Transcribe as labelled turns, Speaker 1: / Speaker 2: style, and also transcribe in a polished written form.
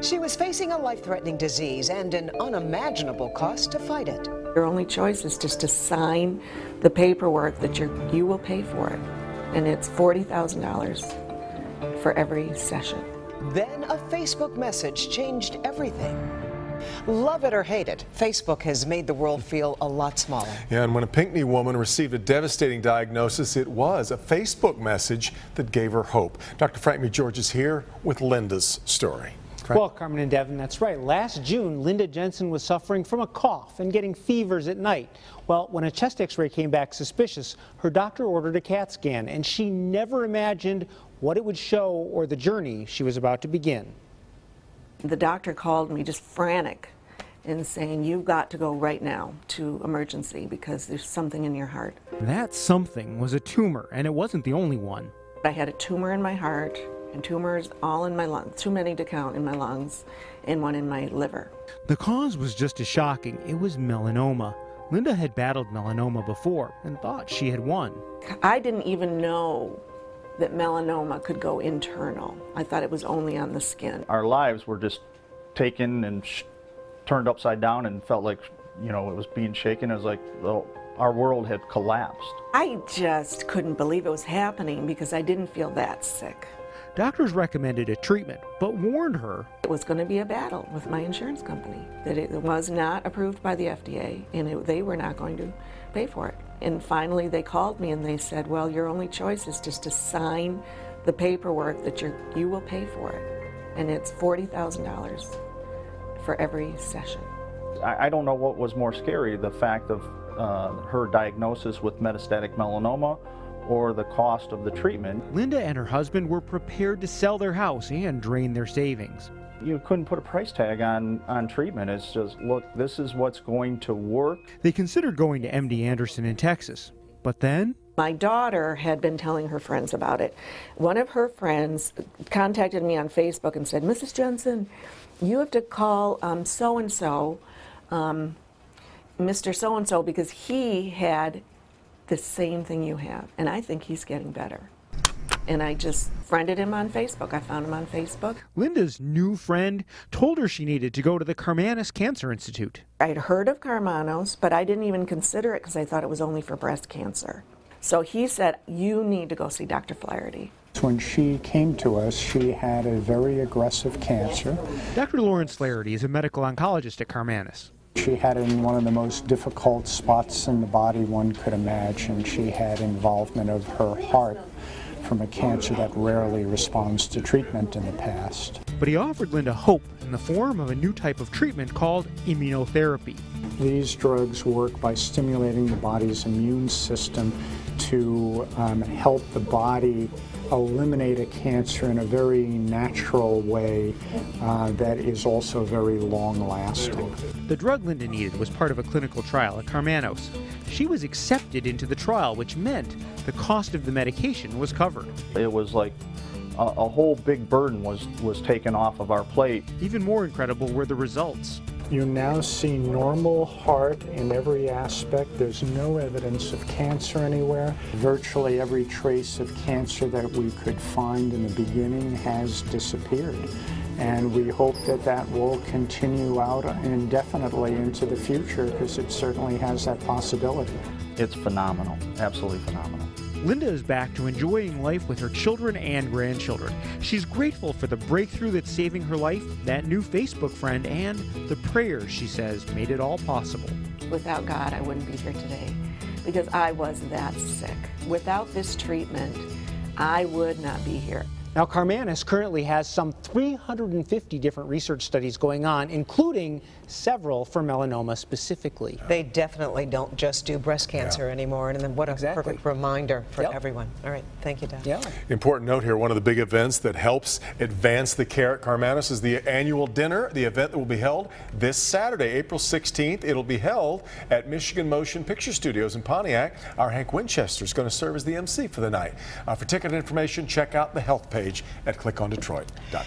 Speaker 1: She was facing a life-threatening disease and an unimaginable cost to fight it.
Speaker 2: Your only choice is just to sign the paperwork that you will pay for it. And it's $40,000 for every session.
Speaker 1: Then a Facebook message changed everything. Love it or hate it, Facebook has made the world feel a lot smaller.
Speaker 3: Yeah, and when a Pinckney woman received a devastating diagnosis, it was a Facebook message that gave her hope. Dr. Frank McGeorge is here with Linda's story. Frank?
Speaker 4: Well, Carmen and Devin, that's right. Last June, Linda Jensen was suffering from a cough and getting fevers at night. Well, when a chest x-ray came back suspicious, her doctor ordered a CAT scan, and she never imagined what it would show or the journey she was about to begin.
Speaker 2: The doctor called me just frantic and saying, "You've got to go right now to emergency because there's something in your heart."
Speaker 4: That something was a tumor, and it wasn't the only one.
Speaker 2: I had a tumor in my heart and tumors all in my lungs, too many to count in my lungs, and one in my liver.
Speaker 4: The cause was just as shocking. It was melanoma. Linda had battled melanoma before and thought she had won.
Speaker 2: I didn't even know that melanoma could go internal. I thought it was only on the skin.
Speaker 5: Our lives were just taken and turned upside down and felt like, you know, it was being shaken. It was like, well, our world had collapsed.
Speaker 2: I just couldn't believe it was happening because I didn't feel that sick.
Speaker 4: Doctors recommended a treatment, but warned her
Speaker 2: it was going to be a battle with my insurance company, that it was not approved by the FDA and they were not going to pay for it. And finally they called me and they said, well, your only choice is just to sign the paperwork that you will pay for it. And it's $40,000 for every session.
Speaker 5: I don't know what was more scary, the fact of her diagnosis with metastatic melanoma or the cost of the treatment.
Speaker 4: Linda and her husband were prepared to sell their house and drain their savings.
Speaker 5: You couldn't put a price tag on treatment. It's just, look, this is what's going to work.
Speaker 4: They considered going to MD Anderson in Texas, but then
Speaker 2: my daughter had been telling her friends about it. One of her friends contacted me on Facebook and said, Mrs. Jensen, you have to call so-and-so, Mr. So-and-so, because he had the same thing you have, and I think he's getting better. And I just friended him on Facebook. I found him on Facebook.
Speaker 4: Linda's new friend told her she needed to go to the Karmanos Cancer Institute.
Speaker 2: I'd heard of Karmanos, but I didn't even consider it because I thought it was only for breast cancer. So he said, you need to go see Dr. Flaherty.
Speaker 6: When she came to us, she had a very aggressive cancer.
Speaker 4: Dr. Lawrence Flaherty is a medical oncologist at Karmanos.
Speaker 6: She had it in one of the most difficult spots in the body one could imagine. She had involvement of her heart from a cancer that rarely responds to treatment in the past.
Speaker 4: But he offered Linda hope in the form of a new type of treatment called immunotherapy.
Speaker 6: These drugs work by stimulating the body's immune system to help the body eliminate a cancer in a very natural way that is also very long-lasting.
Speaker 4: The drug Linda needed was part of a clinical trial at Karmanos. She was accepted into the trial, which meant the cost of the medication was covered.
Speaker 5: It was like a whole big burden was taken off of our plate.
Speaker 4: Even more incredible were the results.
Speaker 6: You now see normal heart in every aspect. There's no evidence of cancer anywhere. Virtually every trace of cancer that we could find in the beginning has disappeared. And we hope that that will continue out indefinitely into the future because it certainly has that possibility.
Speaker 5: It's phenomenal, absolutely phenomenal.
Speaker 4: Linda is back to enjoying life with her children and grandchildren. She's grateful for the breakthrough that's saving her life, that new Facebook friend, and the prayers, she says, made it all possible.
Speaker 2: Without God, I wouldn't be here today because I was that sick. Without this treatment, I would not be here.
Speaker 4: Now, Karmanos currently has some 350 different research studies going on, including several for melanoma specifically.
Speaker 1: They definitely don't just do breast cancer anymore, and then what a perfect reminder for everyone. All right, thank you, Dad.
Speaker 3: Important note here, one of the big events that helps advance the care at Karmanos is the annual dinner, the event that will be held this Saturday, April 16th. It'll be held at Michigan Motion Picture Studios in Pontiac. Our Hank Winchester is going to serve as the MC for the night. For ticket information, check out the health page at clickondetroit.com.